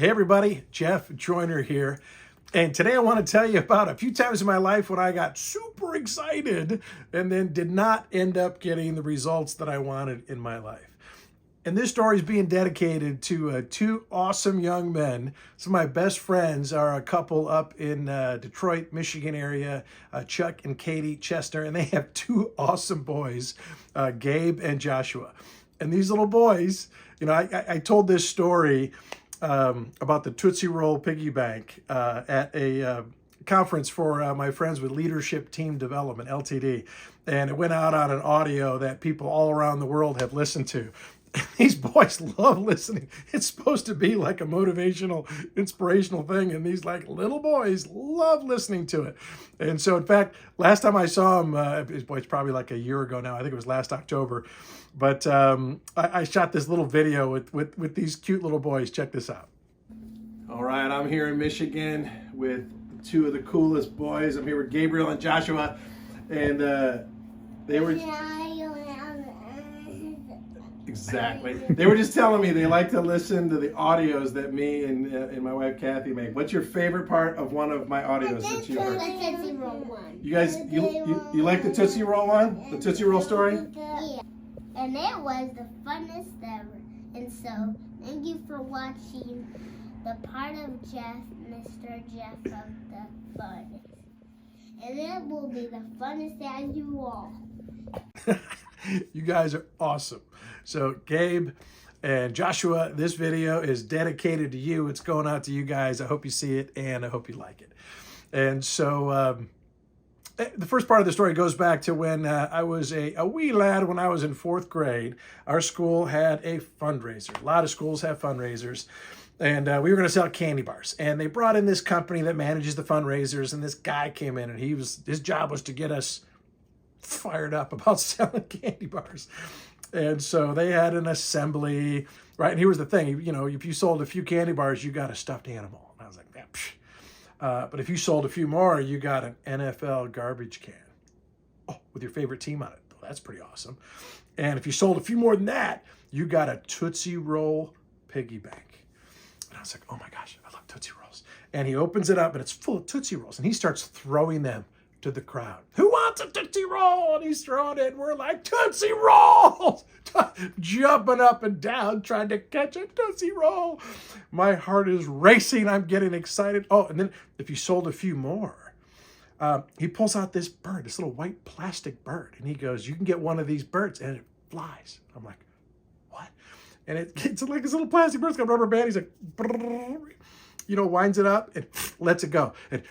Hey everybody, Jeff Joyner here. And today I want to tell you about a few times in my life when I got super excited and then did not end up getting the results that I wanted in my life. And this story is being dedicated to two awesome young men. Some of my best friends are a couple up in Detroit, Michigan area, Chuck and Katie Chestner, and they have two awesome boys, Gabe and Joshua. And these little boys, I told this story about the Tootsie Roll Piggy Bank at a conference for my friends with Leadership Team Development, LTD. And it went out on an audio that people all around the world have listened to. These boys love listening. It's supposed to be like a motivational, inspirational thing. And these little boys love listening to it. And so, in fact, last time I saw him, it's probably like a year ago now. I think it was last October. But I shot this little video with these cute little boys. Check this out. All right, I'm here in Michigan with two of the coolest boys. I'm here with Gabriel and Joshua. And they were... Exactly. They were just telling me they like to listen to the audios that me and my wife Kathy make. What's your favorite part of one of my audios that you heard? The Tootsie Roll one. You guys, you like the Tootsie Roll one? The Tootsie Roll story? Yeah. And it was the funnest ever. And so, thank you for watching the part of Jeff, Mr. Jeff of the funnest. And it will be the funnest as you all. You guys are awesome. So Gabe and Joshua, this video is dedicated to you. It's going out to you guys. I hope you see it and I hope you like it. And so the first part of the story goes back to when I was a wee lad when I was in 4th grade. Our school had a fundraiser. A lot of schools have fundraisers. And we were going to sell candy bars. And they brought in this company that manages the fundraisers. And this guy came in and his job was to get us fired up about selling candy bars. And so they had an assembly, right? And here was the thing, if you sold a few candy bars, you got a stuffed animal. And I was like, yeah, psh. But if you sold a few more, you got an NFL garbage can. Oh, with your favorite team on it. Oh, that's pretty awesome. And if you sold a few more than that, you got a Tootsie Roll Piggy Bank. And I was like, oh my gosh, I love Tootsie Rolls. And he opens it up and it's full of Tootsie Rolls. And he starts throwing them to the crowd. Who wants a Tootsie Roll? And he's throwing it, and we're like, Tootsie Rolls! Jumping up and down, trying to catch a Tootsie Roll. My heart is racing. I'm getting excited. Oh, and then if you sold a few more, he pulls out this bird, this little white plastic bird, and he goes, you can get one of these birds, and it flies. I'm like, what? And it's like this little plastic bird. It's got a rubber band. He's like, winds it up and lets it go. And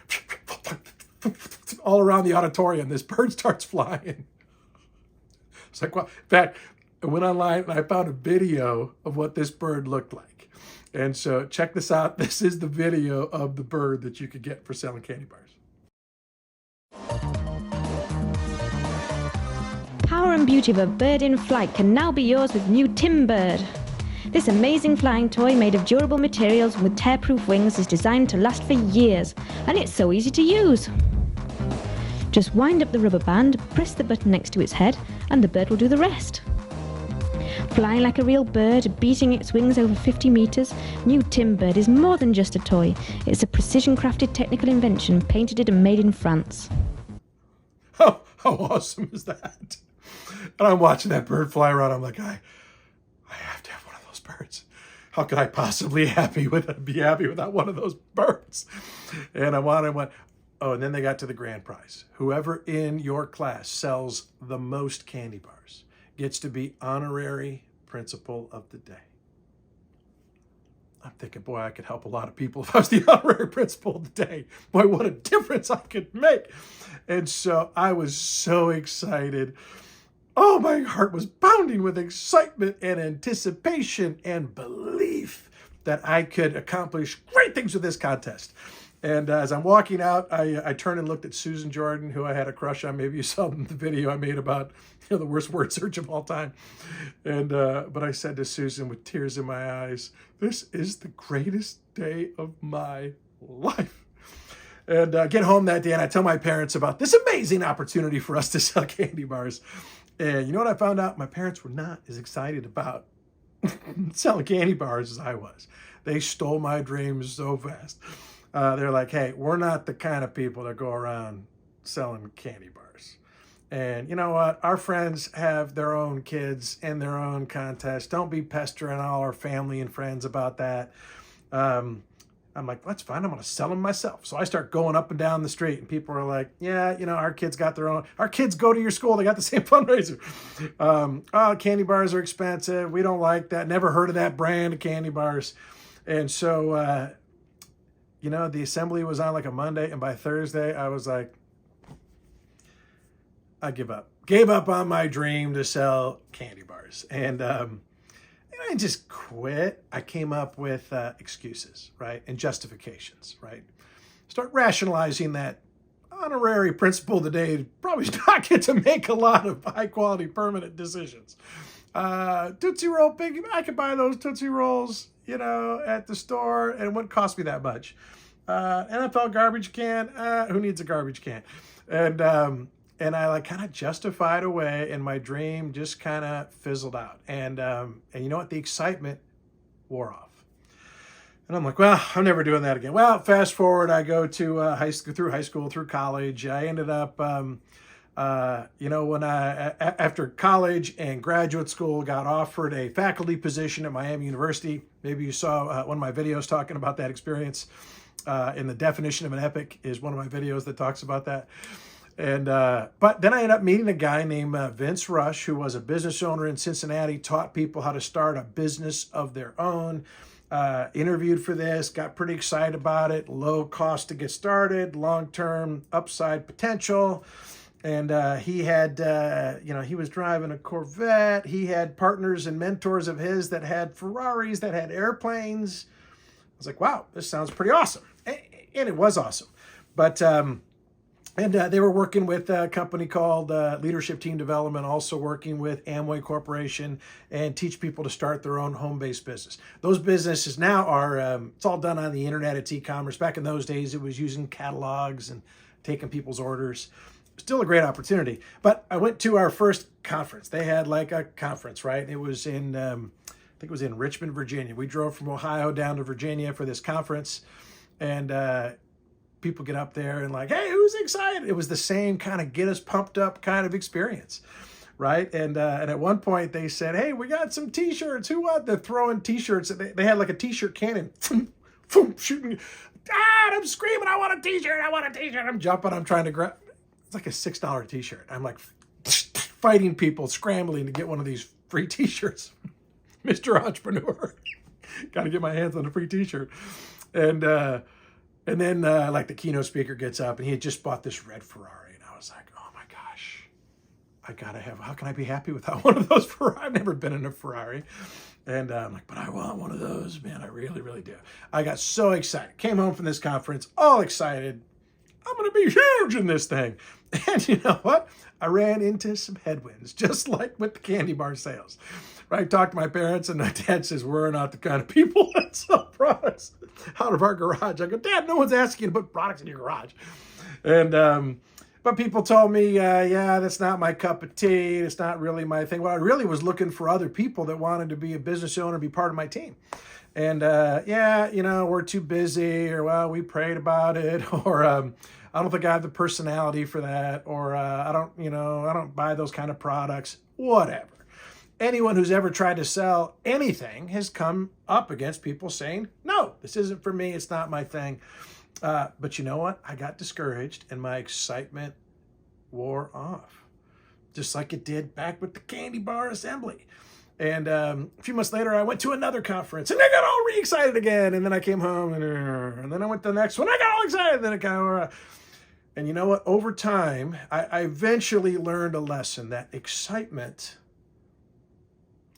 all around the auditorium, this bird starts flying. It's like, well, in fact, I went online and I found a video of what this bird looked like. And so check this out. This is the video of the bird that you could get for selling candy bars. Power and beauty of a bird in flight can now be yours with new Timbird. This amazing flying toy made of durable materials with tear-proof wings is designed to last for years, and it's so easy to use. Just wind up the rubber band, press the button next to its head, and the bird will do the rest. Flying like a real bird, beating its wings over 50 meters, new Timbird is more than just a toy. It's a precision-crafted technical invention, patented and made in France. Oh, how awesome is that? And I'm watching that bird fly around. I'm like, I have to have one of those birds. How could I possibly be happy without one of those birds? And I wanted one. Oh, and then they got to the grand prize. Whoever in your class sells the most candy bars gets to be honorary principal of the day. I'm thinking, boy, I could help a lot of people if I was the honorary principal of the day. Boy, what a difference I could make. And so I was so excited. Oh, my heart was pounding with excitement and anticipation and belief that I could accomplish great things with this contest. And as I'm walking out, I turned and looked at Susan Jordan, who I had a crush on. Maybe you saw the video I made about the worst word search of all time. And but I said to Susan with tears in my eyes, this is the greatest day of my life. And get home that day and I tell my parents about this amazing opportunity for us to sell candy bars. And you know what I found out? My parents were not as excited about selling candy bars as I was. They stole my dreams so fast. They're like, hey, we're not the kind of people that go around selling candy bars. And you know what? Our friends have their own kids and their own contests. Don't be pestering all our family and friends about that. I'm like, that's fine. I'm going to sell them myself. So I start going up and down the street, and people are like, yeah, you know, our kids got their own. Our kids go to your school. They got the same fundraiser. Oh, candy bars are expensive. We don't like that. Never heard of that brand of candy bars. And so, you know, the assembly was on like a Monday, and by Thursday, I was like, I give up. Gave up on my dream to sell candy bars. And I just quit. I came up with excuses, right? And justifications, right? Start rationalizing that honorary principal today probably not get to make a lot of high quality permanent decisions. Tootsie Roll Piggy, I could buy those Tootsie Rolls, you know, at the store, and it wouldn't cost me that much. NFL garbage can, who needs a garbage can? And I like kind of justified away, and my dream just kind of fizzled out. And you know what? The excitement wore off. And I'm like, well, I'm never doing that again. Well, fast forward, I go to high school, through college. I ended up, you know, when after college and graduate school, got offered a faculty position at Miami University. Maybe you saw one of my videos talking about that experience. In the definition of an epic is one of my videos that talks about that. And but then I ended up meeting a guy named Vince Rush, who was a business owner in Cincinnati, taught people how to start a business of their own. Interviewed for this, got pretty excited about it. Low cost to get started, long-term upside potential. And he had, you know, he was driving a Corvette. He had partners and mentors of his that had Ferraris, that had airplanes. I was like, wow, this sounds pretty awesome. And it was awesome. But and they were working with a company called Leadership Team Development, also working with Amway Corporation, and teach people to start their own home-based business. Those businesses now are, it's all done on the internet. It's e-commerce. Back in those days, it was using catalogs and taking people's orders. Still a great opportunity. But I went to our first conference. They had like a conference, right? It was in, I think it was in Richmond, Virginia. We drove from Ohio down to Virginia for this conference. And people get up there and like, hey, who's excited? It was the same kind of get us pumped up kind of experience, right? And at one point they said, hey, we got some T-shirts. Who want? They're throwing T-shirts. They had like a T-shirt cannon, shooting. Ah, I'm screaming, I want a T-shirt. I want a T-shirt. I'm jumping. I'm trying to grab. It's like a $6 T-shirt. I'm like fighting people, scrambling to get one of these free T-shirts. Mr. Entrepreneur. Got to get my hands on a free T-shirt. And then like the keynote speaker gets up, and he had just bought this red Ferrari. And I was like, oh my gosh, I got to have, how can I be happy without one of those Ferrari? I've never been in a Ferrari. And I'm like, but I want one of those, man. I really, really do. I got so excited. Came home from this conference, all excited. I'm going to be huge in this thing. And you know what? I ran into some headwinds, just like with the candy bar sales. Right? I talked to my parents, and my dad says, we're not the kind of people that sell products out of our garage. I go, Dad, no one's asking you to put products in your garage. And, but people told me, yeah, that's not my cup of tea. It's not really my thing. Well, I really was looking for other people that wanted to be a business owner, be part of my team. And, yeah, you know, we're too busy, or, well, we prayed about it, or, I don't think I have the personality for that, or I don't buy those kind of products, whatever. Anyone who's ever tried to sell anything has come up against people saying, no, this isn't for me. It's not my thing. But you know what? I got discouraged, and my excitement wore off, just like it did back with the candy bar assembly. And a few months later, I went to another conference, and I got all re-excited again. And then I came home, and then I went to the next one. I got all excited. Then it kind of, and you know what? Over time, I eventually learned a lesson that excitement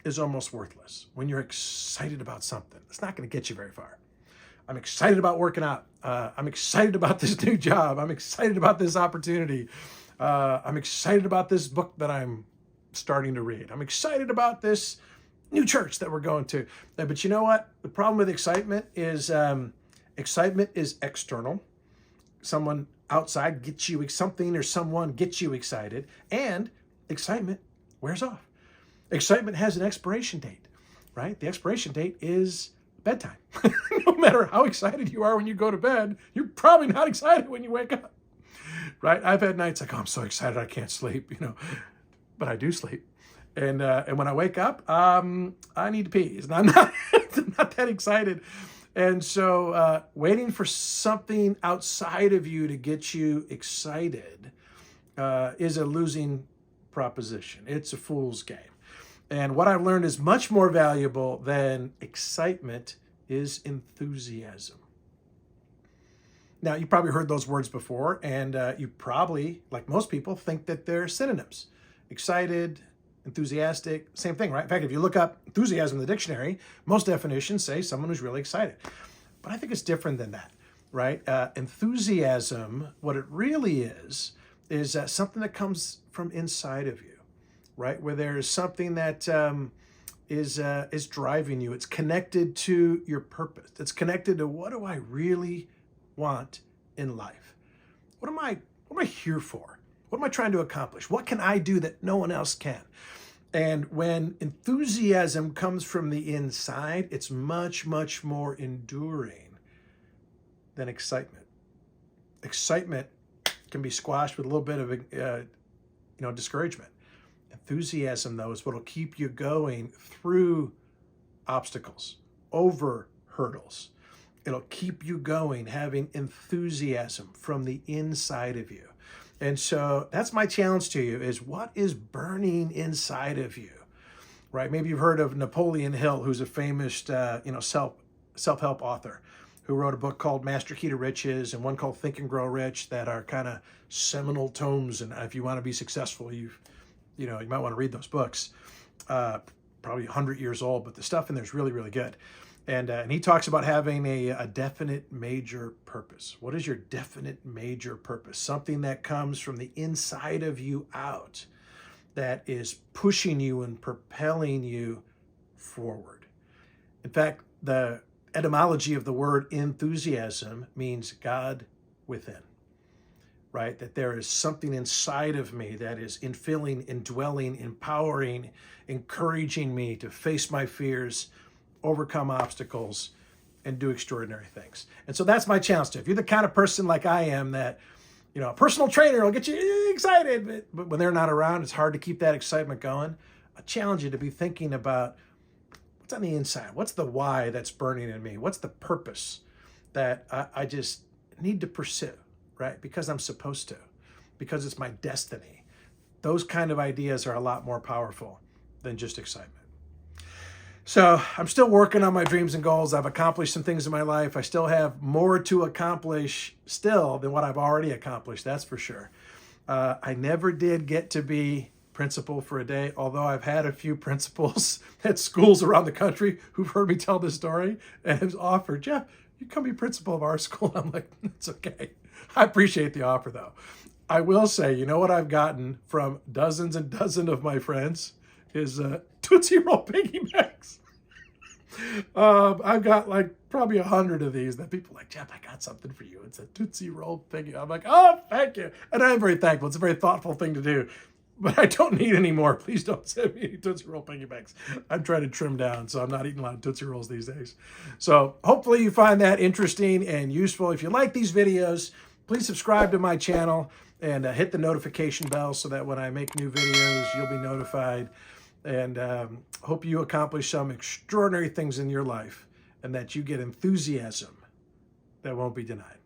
is almost worthless. When you're excited about something, it's not going to get you very far. I'm excited about working out. I'm excited about this new job. I'm excited about this opportunity. I'm excited about this book that I'm starting to read. I'm excited about this new church that we're going to. But you know what? The problem with excitement is external. Someone outside gets you, something or someone gets you excited, and excitement wears off. Excitement has an expiration date. right? The expiration date is bedtime. No matter how excited you are when you go to bed, you're probably not excited when you wake up, right? I've had nights like, oh, I'm so excited I can't sleep, but I do sleep. And when I wake up, I need to pee. I'm not, I'm not that excited. And so waiting for something outside of you to get you excited is a losing proposition. It's a fool's game. And what I've learned is much more valuable than excitement is enthusiasm. Now, you probably heard those words before, and you probably, like most people, think that they're synonyms. Excited, enthusiastic, same thing, right? In fact, if you look up enthusiasm in the dictionary, most definitions say someone who's really excited. But I think it's different than that, right? Enthusiasm, what it really is something that comes from inside of you, right? Where there is something that is driving you. It's connected to your purpose. It's connected to, what do I really want in life? What am I here for? What am I trying to accomplish? What can I do that no one else can? And when enthusiasm comes from the inside, it's much, much more enduring than excitement. Excitement can be squashed with a little bit of discouragement. Enthusiasm, though, is what will keep you going through obstacles, over hurdles. It'll keep you going, having enthusiasm from the inside of you. And so that's my challenge to you, is what is burning inside of you, right? Maybe you've heard of Napoleon Hill, who's a famous, self-help author who wrote a book called Master Key to Riches and one called Think and Grow Rich, that are kind of seminal tomes. And if you want to be successful, you might want to read those books. Probably 100 years old, but the stuff in there is really, really good. And he talks about having a definite major purpose. What is your definite major purpose? Something that comes from the inside of you out, that is pushing you and propelling you forward. In fact, the etymology of the word enthusiasm means God within, right? That there is something inside of me that is infilling, indwelling, empowering, encouraging me to face my fears, overcome obstacles, and do extraordinary things. And so that's my challenge to you. If you're the kind of person like I am, that, a personal trainer will get you excited, but when they're not around, it's hard to keep that excitement going. I challenge you to be thinking about what's on the inside. What's the why that's burning in me? What's the purpose that I just need to pursue, right? Because I'm supposed to, because it's my destiny. Those kind of ideas are a lot more powerful than just excitement. So I'm still working on my dreams and goals. I've accomplished some things in my life. I still have more to accomplish still than what I've already accomplished, that's for sure. I never did get to be principal for a day, although I've had a few principals at schools around the country who've heard me tell this story and have offered, Jeff, you come be principal of our school. I'm like, it's okay. I appreciate the offer, though. I will say, what I've gotten from dozens and dozens of my friends is Tootsie Roll Piggy bags. I've got probably 100 of these that people are like, Jeff, I got something for you. It's a Tootsie Roll Piggy. I'm like, oh, thank you. And I'm very thankful. It's a very thoughtful thing to do. But I don't need any more. Please don't send me any Tootsie Roll Piggy bags. I'm trying to trim down, so I'm not eating a lot of Tootsie Rolls these days. So hopefully you find that interesting and useful. If you like these videos, please subscribe to my channel and hit the notification bell so that when I make new videos, you'll be notified. And hope you accomplish some extraordinary things in your life and that you get enthusiasm that won't be denied.